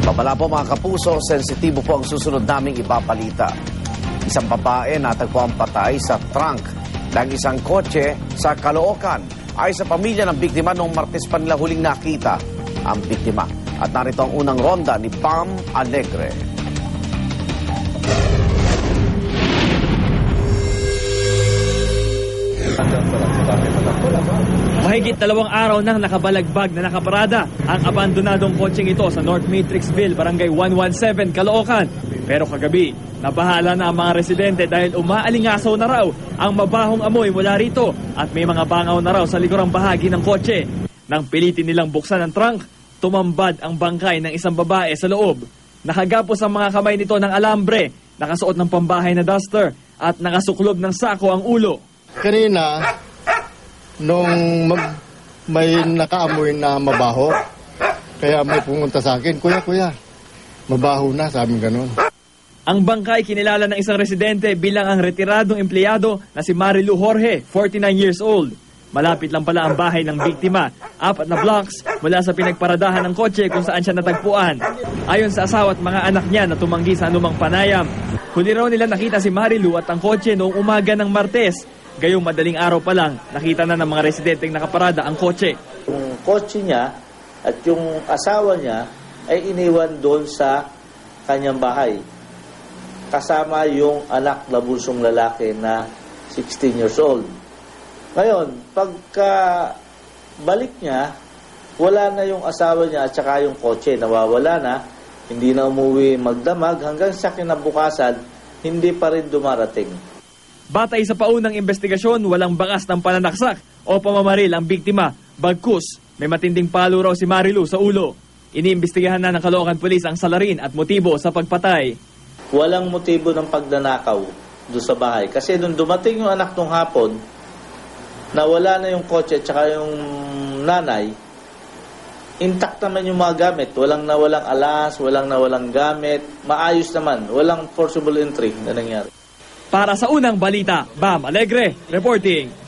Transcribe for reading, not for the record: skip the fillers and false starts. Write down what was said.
Babala po mga kapuso, sensitibo po ang susunod naming ibabalita. Isang babae natagpuan patay sa trunk ng isang kotse sa Caloocan. Ay sa pamilya ng biktima noong Martes pa nila huling nakita ang biktima. At narito ang unang ronda ni Bam Alegre. Mahigit 2 araw nang nakabalagbag na nakaparada ang abandonadong kotseng ito sa North Matrixville, Barangay 117, Caloocan. Pero kagabi, nabahala na ang mga residente dahil umaalingasaw na raw ang mabahong amoy mula rito at may mga bangaw na raw sa likurang bahagi ng kotse. Nang pilitin nilang buksan ang trunk, tumambad ang bangkay ng isang babae sa loob. Nakagapos ang mga kamay nito ng alambre, nakasuot ng pambahay na duster at nakasuklob ng sako ang ulo. Kanina, nung may nakaamoy na mabaho, kaya may pumunta sa akin, Kuya, mabaho na, sabi ganun. Ang bangkay kinilala ng isang residente bilang ang retiradong empleyado na si Marilu Jorge, 49 years old. Malapit lang pala ang bahay ng biktima, 4 na blocks mula sa pinagparadahan ng kotse kung saan siya natagpuan. Ayon sa asawa at mga anak niya na tumanggi sa anumang panayam, huli raw nila nakita si Marilu at ang kotse noong umaga ng Martes. Gayong madaling araw pa lang, nakita na ng mga residenteng nakaparada ang kotse. Yung kotse niya at yung asawa niya ay iniwan doon sa kanyang bahay. Kasama yung anak na bunsong lalaki na 16 years old. Ngayon, pagka balik niya, wala na yung asawa niya at saka yung kotse. Nawawala na, hindi na umuwi magdamag hanggang sa kinabukasan, hindi pa rin dumarating. Batay sa paunang investigasyon, walang bakas ng pananaksak o pamamaril ang biktima. Bagkus, may matinding palo raw si Marilu sa ulo. Iniimbestigahan na ng Caloocan Police ang salarin at motibo sa pagpatay. Walang motibo ng pagnanakaw doon sa bahay. Kasi nung dumating yung anak nung hapon, nawala na yung kotse at saka yung nanay, intact naman yung mga gamit. Walang nawalang alas, walang nawalang gamit. Maayos naman. Walang forcible entry na nangyari. Para sa unang balita, Bam Alegre, reporting.